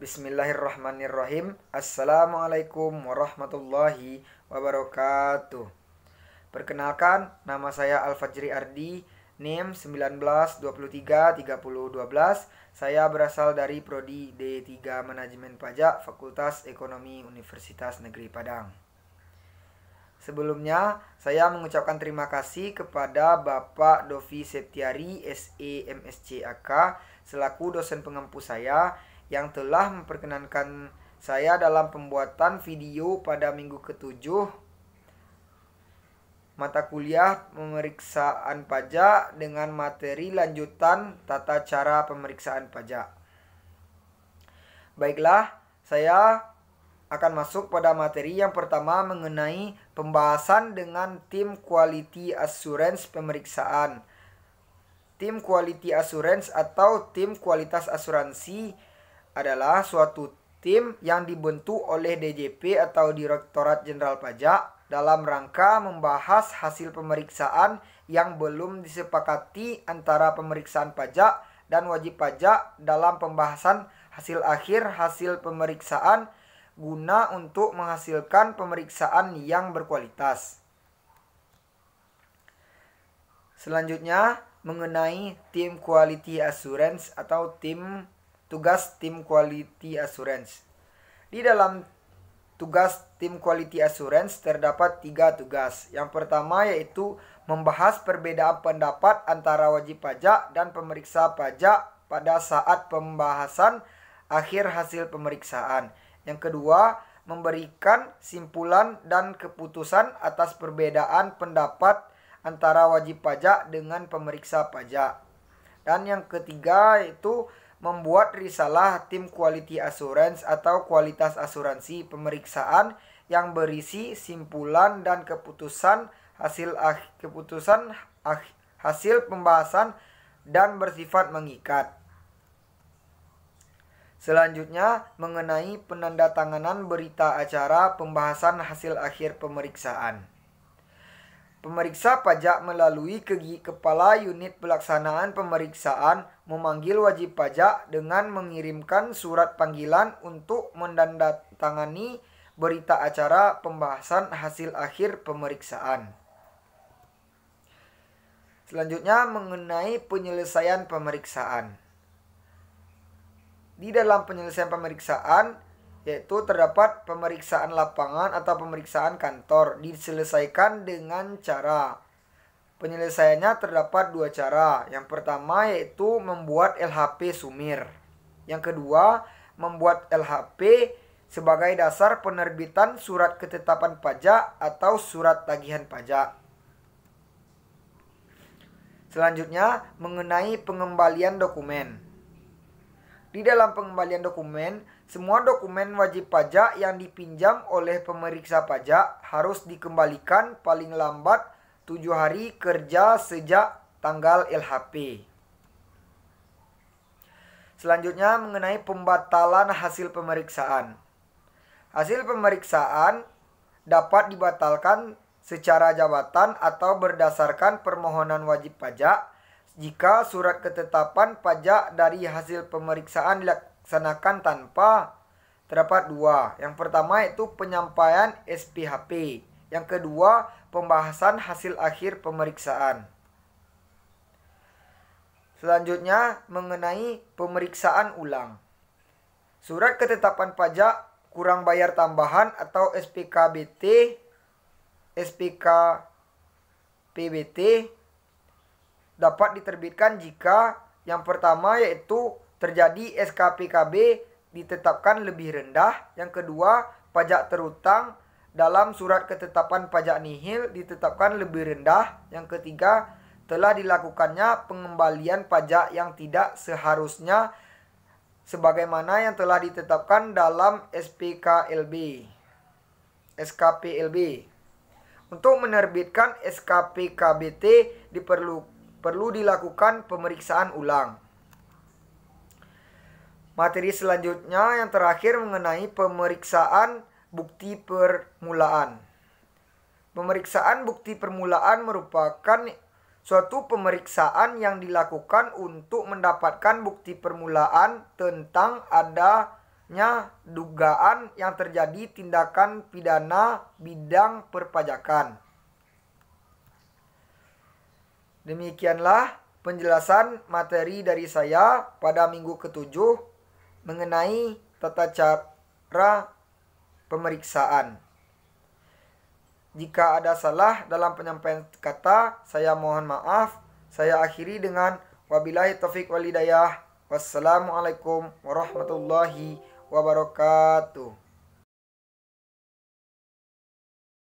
Bismillahirrahmanirrahim. Assalamualaikum warahmatullahi wabarakatuh. Perkenalkan, nama saya Al-Fajri Ardi, NIM 19233012. Saya berasal dari Prodi D3 Manajemen Pajak, Fakultas Ekonomi Universitas Negeri Padang. Sebelumnya, saya mengucapkan terima kasih kepada Bapak Dovi Septiari, SE MSc AK, selaku dosen pengampu saya, yang telah memperkenankan saya dalam pembuatan video pada minggu ke-7 mata kuliah pemeriksaan pajak dengan materi lanjutan tata cara pemeriksaan pajak. Baiklah, saya akan masuk pada materi yang pertama mengenai pembahasan dengan tim quality assurance pemeriksaan. Tim quality assurance atau tim kualitas asuransi adalah suatu tim yang dibentuk oleh DJP atau Direktorat Jenderal Pajak dalam rangka membahas hasil pemeriksaan yang belum disepakati antara pemeriksaan pajak dan wajib pajak dalam pembahasan hasil akhir hasil pemeriksaan guna untuk menghasilkan pemeriksaan yang berkualitas. Selanjutnya mengenai tim quality assurance atau tugas tim quality assurance. Di dalam tugas tim quality assurance terdapat 3 tugas. Yang pertama yaitu membahas perbedaan pendapat antara wajib pajak dan pemeriksa pajak pada saat pembahasan akhir hasil pemeriksaan. Yang kedua, memberikan simpulan dan keputusan atas perbedaan pendapat antara wajib pajak dengan pemeriksa pajak. Dan yang ketiga yaitu membuat risalah tim quality assurance atau kualitas asuransi pemeriksaan yang berisi simpulan dan keputusan hasil pembahasan dan bersifat mengikat. Selanjutnya mengenai penandatanganan berita acara pembahasan hasil akhir pemeriksaan. Pemeriksa pajak melalui Kepala Unit Pelaksanaan Pemeriksaan memanggil wajib pajak dengan mengirimkan surat panggilan untuk menandatangani berita acara pembahasan hasil akhir pemeriksaan. Selanjutnya mengenai penyelesaian pemeriksaan. Di dalam penyelesaian pemeriksaan yaitu terdapat pemeriksaan lapangan atau pemeriksaan kantor diselesaikan dengan cara. Penyelesaiannya terdapat 2 cara. Yang pertama yaitu membuat LHP sumir. Yang kedua, membuat LHP sebagai dasar penerbitan surat ketetapan pajak atau surat tagihan pajak. Selanjutnya, mengenai pengembalian dokumen. Di dalam pengembalian dokumen, semua dokumen wajib pajak yang dipinjam oleh pemeriksa pajak harus dikembalikan paling lambat 7 hari kerja sejak tanggal LHP. Selanjutnya mengenai pembatalan hasil pemeriksaan. Hasil pemeriksaan dapat dibatalkan secara jabatan atau berdasarkan permohonan wajib pajak jika surat ketetapan pajak dari hasil pemeriksaan dilaksanakan tanpa. Terdapat 2. Yang pertama yaitu penyampaian SPHP. Yang kedua, pembahasan hasil akhir pemeriksaan. Selanjutnya mengenai pemeriksaan ulang. Surat ketetapan pajak kurang bayar tambahan atau SPKBT, SPKPBT dapat diterbitkan jika yang pertama yaitu terjadi SKPKB ditetapkan lebih rendah, yang kedua pajak terutang dalam surat ketetapan pajak nihil ditetapkan lebih rendah, yang ketiga telah dilakukannya pengembalian pajak yang tidak seharusnya sebagaimana yang telah ditetapkan dalam SKPLB. Untuk menerbitkan SKPKBT perlu dilakukan pemeriksaan ulang. Materi selanjutnya yang terakhir mengenai pemeriksaan bukti permulaan. Pemeriksaan bukti permulaan merupakan suatu pemeriksaan yang dilakukan untuk mendapatkan bukti permulaan tentang adanya selanjutnya dugaan yang terjadi tindakan pidana bidang perpajakan. Demikianlah penjelasan materi dari saya pada minggu ke-7 mengenai tata cara pemeriksaan. Jika ada salah dalam penyampaian kata, saya mohon maaf. Saya akhiri dengan wabillahi taufik wal hidayah. Wassalamualaikum warahmatullahi wabarakatuh.